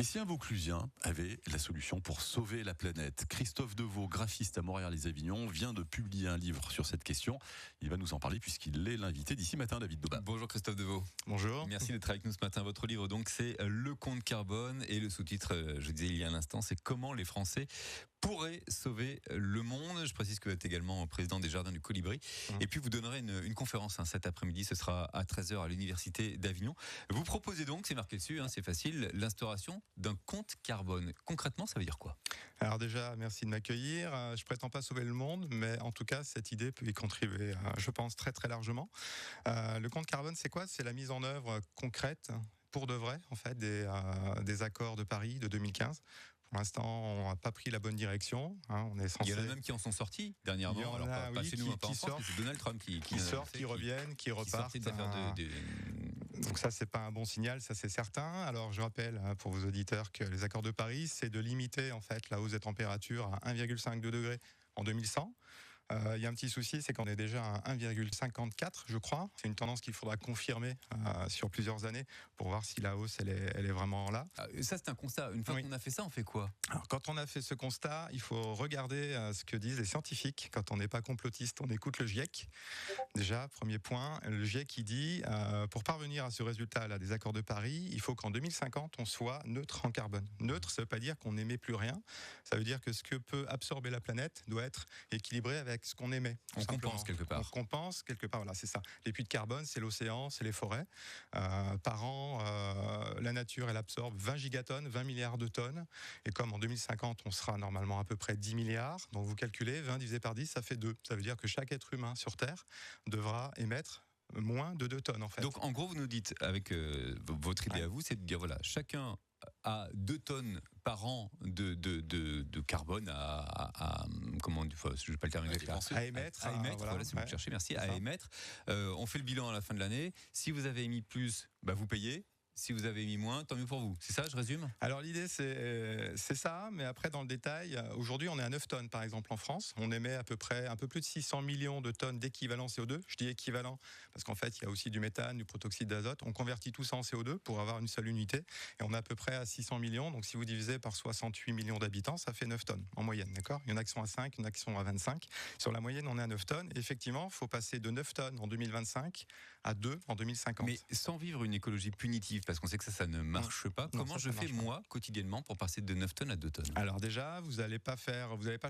Et si un Vauclusien avait la solution pour sauver la planète? Christophe Deveau, graphiste à Montréal-les-Avignon, vient de publier un livre sur cette question. Il va nous en parler puisqu'il est l'invité d'ici matin, David Doba. Bonjour Christophe Deveau. Bonjour. Merci d'être avec nous ce matin. Votre livre, donc, c'est Le compte carbone et le sous-titre, je disais il y a un instant, c'est Comment les Français pourraient sauver le monde. Je précise que vous êtes également président des Jardins du Colibri. Et puis vous donnerez une conférence cet après-midi, ce sera à 13h à l'Université d'Avignon. Vous proposez donc, c'est marqué dessus, c'est facile, l'instauration d'un compte carbone. Concrètement, ça veut dire quoi? Alors déjà, merci de m'accueillir. Je prétends pas sauver le monde, mais en tout cas, cette idée peut y contribuer, je pense, très très largement. Le compte carbone, c'est quoi? C'est la mise en œuvre concrète, pour de vrai, en fait, des accords de Paris de 2015. Pour l'instant, on n'a pas pris la bonne direction. On est censé... Il y en a même qui en sont sortis dernièrement. Il y en Alors, a, pas oui, chez nous, pas en France, mais c'est Donald Trump qui sortent, qui reviennent, qui repartent. Donc ça, c'est pas un bon signal, ça c'est certain. Alors je rappelle pour vos auditeurs que les accords de Paris, c'est de limiter en fait la hausse des températures à 1,5 degrés en 2100. Il y a un petit souci, c'est qu'on est déjà à 1,54, je crois. C'est une tendance qu'il faudra confirmer sur plusieurs années pour voir si la hausse elle est vraiment là. Ça, c'est un constat. Une fois qu'on a fait ça, on fait quoi? Alors, quand on a fait ce constat, il faut regarder ce que disent les scientifiques. Quand on n'est pas complotiste, on écoute le GIEC. Déjà, premier point, le GIEC il dit pour parvenir à ce résultat-là des accords de Paris, il faut qu'en 2050, on soit neutre en carbone. Neutre, ça ne veut pas dire qu'on n'émet plus rien. Ça veut dire que ce que peut absorber la planète doit être équilibré avec ce qu'on émet. On compense quelque part. On compense quelque part, voilà, c'est ça. Les puits de carbone, c'est l'océan, c'est les forêts. Par an, la nature, elle absorbe 20 gigatonnes, 20 milliards de tonnes. Et comme en 2050, on sera normalement à peu près 10 milliards, donc vous calculez, 20 divisé par 10, ça fait 2. Ça veut dire que chaque être humain sur Terre devra émettre moins de 2 tonnes, en fait. Donc, en gros, vous nous dites, avec votre idée à vous, c'est de dire, voilà, chacun à 2 tonnes par an de carbone comment je n'ai pas le terme exact, à émettre, voilà, si vous le cherchez, merci, à émettre. On fait le bilan à la fin de l'année. Si vous avez émis plus, vous payez. Si vous avez mis moins, tant mieux pour vous. C'est ça, je résume? Alors l'idée, c'est ça, mais après dans le détail, aujourd'hui on est à 9 tonnes par exemple en France. On émet à peu près un peu plus de 600 millions de tonnes d'équivalent CO2. Je dis équivalent parce qu'en fait il y a aussi du méthane, du protoxyde d'azote. On convertit tout ça en CO2 pour avoir une seule unité. Et on est à peu près à 600 millions. Donc si vous divisez par 68 millions d'habitants, ça fait 9 tonnes en moyenne, d'accord? Il y en a qui sont à 5, il y en a qui sont à 25. Sur la moyenne, on est à 9 tonnes. Et effectivement, il faut passer de 9 tonnes en 2025 à 2 en 2050. Mais sans vivre une écologie punitive, parce qu'on sait que ça ne marche pas. Comment je fais, moi, quotidiennement, pour passer de 9 tonnes à 2 tonnes? Alors déjà, vous n'allez pas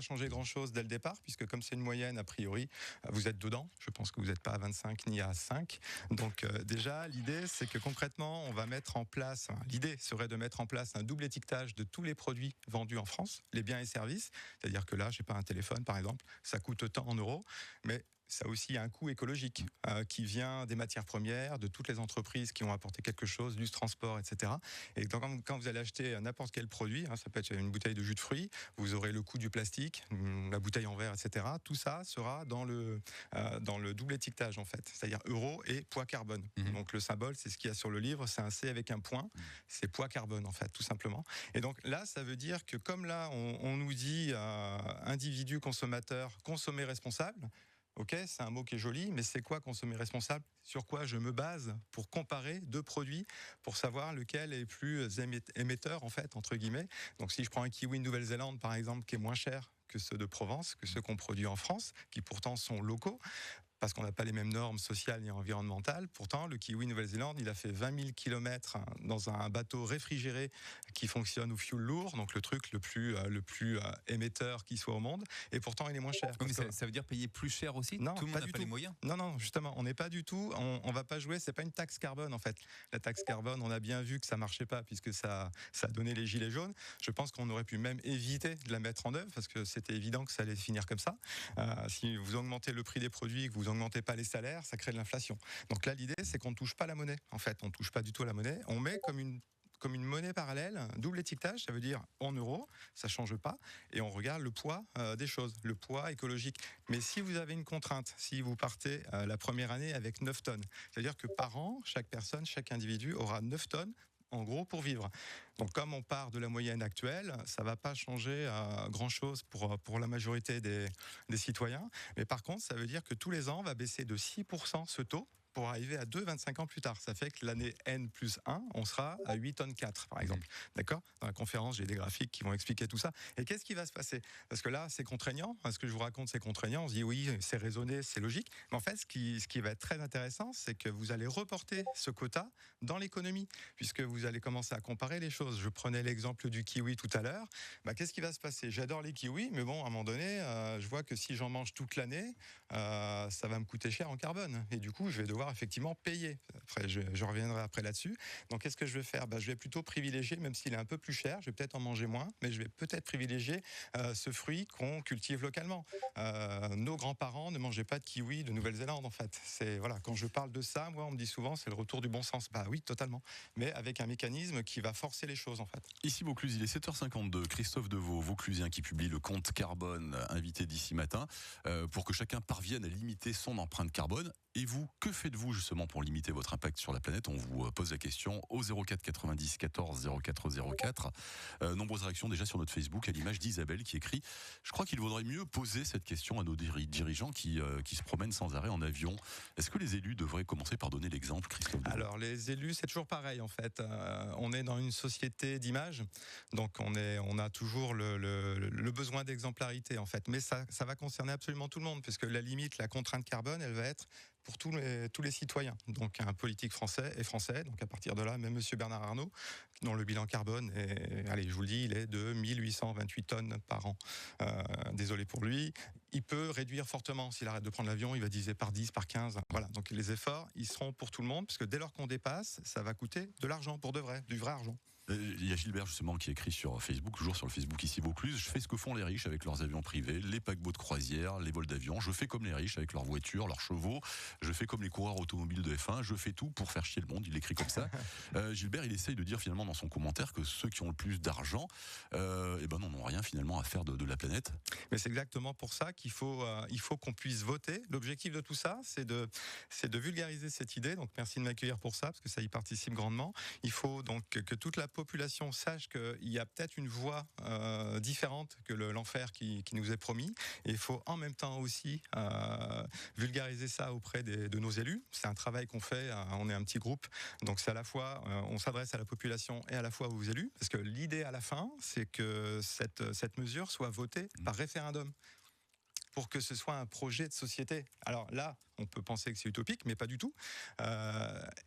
changer grand-chose dès le départ, puisque comme c'est une moyenne, a priori, vous êtes dedans. Je pense que vous n'êtes pas à 25 ni à 5. Donc déjà, l'idée, c'est que concrètement, on va mettre en place, l'idée serait de mettre en place un double étiquetage de tous les produits vendus en France, les biens et services. C'est-à-dire que là, je sais pas, un téléphone, par exemple, ça coûte tant en euros, mais ça aussi a un coût écologique qui vient des matières premières, de toutes les entreprises qui ont apporté quelque chose, du transport, etc. Et donc, quand vous allez acheter n'importe quel produit, ça peut être une bouteille de jus de fruits, vous aurez le coût du plastique, la bouteille en verre, etc. Tout ça sera dans le double étiquetage en fait, c'est-à-dire euro et poids carbone. Donc le symbole, c'est ce qu'il y a sur le livre, c'est un C avec un point, c'est poids carbone en fait, tout simplement. Et donc là, ça veut dire que comme là, on nous dit individu, consommateur, consommer responsable. Ok, c'est un mot qui est joli, mais c'est quoi consommer responsable? Sur quoi je me base pour comparer deux produits, pour savoir lequel est plus émetteur, en fait, entre guillemets. Donc si je prends un kiwi de Nouvelle-Zélande, par exemple, qui est moins cher que ceux de Provence, que ceux qu'on produit en France, qui pourtant sont locaux, parce qu'on n'a pas les mêmes normes sociales et environnementales. Pourtant, le kiwi Nouvelle-Zélande, il a fait 20 000 km dans un bateau réfrigéré qui fonctionne au fioul lourd, donc le truc le plus émetteur qui soit au monde, et pourtant il est moins cher. Oui, mais ça veut dire payer plus cher aussi? Non, tout le monde n'a pas les moyens? Non, justement, on n'est pas du tout, on va pas jouer, c'est pas une taxe carbone en fait. La taxe carbone, on a bien vu que ça marchait pas puisque ça a donné les gilets jaunes. Je pense qu'on aurait pu même éviter de la mettre en œuvre parce que c'était évident que ça allait finir comme ça. Si vous augmentez le prix des produits, que vous augmentez pas les salaires, ça crée de l'inflation. Donc là, l'idée, c'est qu'on ne touche pas la monnaie. En fait, on ne touche pas du tout à la monnaie. On met comme une monnaie parallèle, double étiquetage, ça veut dire en euros, ça change pas, et on regarde le poids des choses, le poids écologique. Mais si vous avez une contrainte, si vous partez la première année avec 9 tonnes, c'est-à-dire que par an, chaque personne, chaque individu aura 9 tonnes en gros pour vivre. Donc comme on part de la moyenne actuelle, ça va pas changer grand-chose pour la majorité des citoyens. Mais par contre, ça veut dire que tous les ans, on va baisser de 6% ce taux pour arriver à 2 25 ans plus tard. Ça fait que l'année N plus 1, on sera à 8 tonnes 4, par exemple. D'accord ? Dans la conférence, j'ai des graphiques qui vont expliquer tout ça. Et qu'est-ce qui va se passer ? Parce que là, c'est contraignant. Ce que je vous raconte, c'est contraignant. On se dit oui, c'est raisonné, c'est logique. Mais en fait, ce qui va être très intéressant, c'est que vous allez reporter ce quota dans l'économie, puisque vous allez commencer à comparer les choses. Je prenais l'exemple du kiwi tout à l'heure. Qu'est-ce qui va se passer ? J'adore les kiwis, mais bon, à un moment donné, je vois que si j'en mange toute l'année, ça va me coûter cher en carbone. Et du coup, je vais devoir effectivement payer. Après, je reviendrai après là-dessus. Donc, qu'est-ce que je vais faire ? Je vais plutôt privilégier, même s'il est un peu plus cher, je vais peut-être en manger moins, mais je vais peut-être privilégier ce fruit qu'on cultive localement. Nos grands-parents ne mangeaient pas de kiwi de Nouvelle-Zélande, en fait. Voilà, quand je parle de ça, moi, on me dit souvent, c'est le retour du bon sens. Oui, totalement. Mais avec un mécanisme qui va forcer les choses, en fait. Ici Vaucluse, il est 7h52. Christophe Deveau, Vauclusien, qui publie le compte carbone, invité d'ici matin, pour que chacun parvienne à limiter son empreinte carbone. Et vous, que faites-vous justement pour limiter votre impact sur la planète ? On vous pose la question au 04 90 14 04 04. Nombreuses réactions déjà sur notre Facebook, à l'image d'Isabelle qui écrit « Je crois qu'il vaudrait mieux poser cette question à nos dirigeants qui se promènent sans arrêt en avion. » Est-ce que les élus devraient commencer par donner l'exemple, Christophe Deveau ? Alors, les élus, c'est toujours pareil, en fait. On est dans une société d'image, donc on a toujours le besoin d'exemplarité, en fait. Mais ça va concerner absolument tout le monde, puisque la limite, la contrainte carbone, elle va être pour tous les citoyens. Donc un politique français est français. Donc à partir de là, même Monsieur Bernard Arnault, dont le bilan carbone est, allez, je vous le dis, il est de 1828 tonnes par an. Désolé pour lui. Il peut réduire fortement. S'il arrête de prendre l'avion, il va diviser par 10, par 15. Voilà. Donc les efforts, ils seront pour tout le monde, puisque dès lors qu'on dépasse, ça va coûter de l'argent, pour de vrai, du vrai argent. Il y a Gilbert justement qui écrit sur Facebook, toujours sur le Facebook ici Vaucluse, je fais ce que font les riches avec leurs avions privés, les paquebots de croisière, les vols d'avion, je fais comme les riches avec leurs voitures, leurs chevaux, je fais comme les coureurs automobiles de F1, je fais tout pour faire chier le monde, il écrit comme ça. Gilbert, il essaye de dire finalement dans son commentaire que ceux qui ont le plus d'argent, n'ont rien finalement à faire de la planète. Mais c'est exactement pour ça qu'il faut qu'on puisse voter. L'objectif de tout ça, c'est de vulgariser cette idée. Donc merci de m'accueillir pour ça, parce que ça y participe grandement. Il faut donc que toute la population sache qu'il y a peut-être une voie différente que l'enfer qui nous est promis. Et il faut en même temps aussi vulgariser ça auprès de nos élus. C'est un travail qu'on fait, on est un petit groupe, donc c'est à la fois, on s'adresse à la population et à la fois aux élus, parce que l'idée à la fin, c'est que cette mesure soit votée par référendum, pour que ce soit un projet de société. Alors là, on peut penser que c'est utopique, mais pas du tout.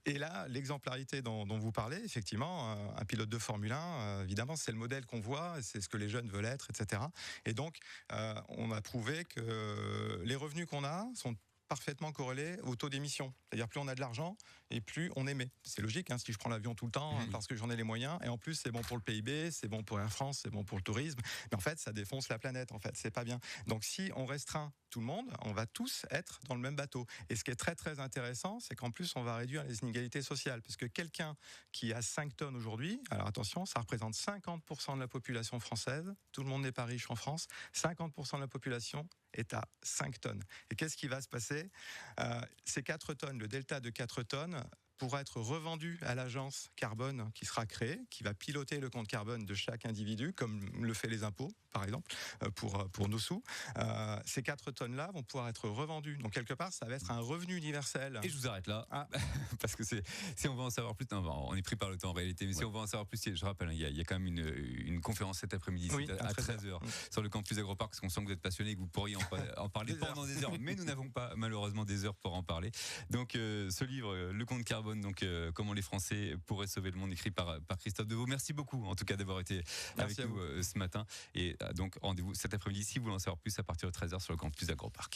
Et là, l'exemplarité dont vous parlez, effectivement, un pilote de Formule 1, évidemment, c'est le modèle qu'on voit, c'est ce que les jeunes veulent être, etc. Et donc, on a prouvé que les revenus qu'on a sont parfaitement corrélé au taux d'émission. C'est-à-dire plus on a de l'argent et plus on émet. C'est logique, si je prends l'avion tout le temps parce que j'en ai les moyens, et en plus c'est bon pour le PIB, c'est bon pour Air France, c'est bon pour le tourisme, mais en fait ça défonce la planète, en fait, c'est pas bien. Donc si on restreint tout le monde, on va tous être dans le même bateau. Et ce qui est très très intéressant, c'est qu'en plus on va réduire les inégalités sociales, parce que quelqu'un qui a 5 tonnes aujourd'hui, alors attention, ça représente 50% de la population française, tout le monde n'est pas riche en France, 50% de la population est à 5 tonnes. Et qu'est-ce qui va se passer ? Ces 4 tonnes, le delta de 4 tonnes, pourra être revendu à l'agence carbone qui sera créée, qui va piloter le compte carbone de chaque individu, comme le fait les impôts, par exemple, pour nos sous. Ces 4 tonnes-là vont pouvoir être revendues. Donc, quelque part, ça va être un revenu universel. Et je vous arrête là, parce que si on veut en savoir plus, on est pris par le temps en réalité, mais si on veut en savoir plus, je rappelle, il y a quand même une conférence cet après-midi, à 13h, sur le campus Agroparc, parce qu'on sent que vous êtes passionné et que vous pourriez en parler pendant des heures, mais nous n'avons pas malheureusement des heures pour en parler. Donc, ce livre, Le compte carbone, donc comment les Français pourraient sauver le monde, écrit par Christophe Deveau. Merci beaucoup en tout cas d'avoir été avec nous ce matin, et donc rendez-vous cet après-midi si vous voulez en savoir plus à partir de 13h sur le campus Agroparc.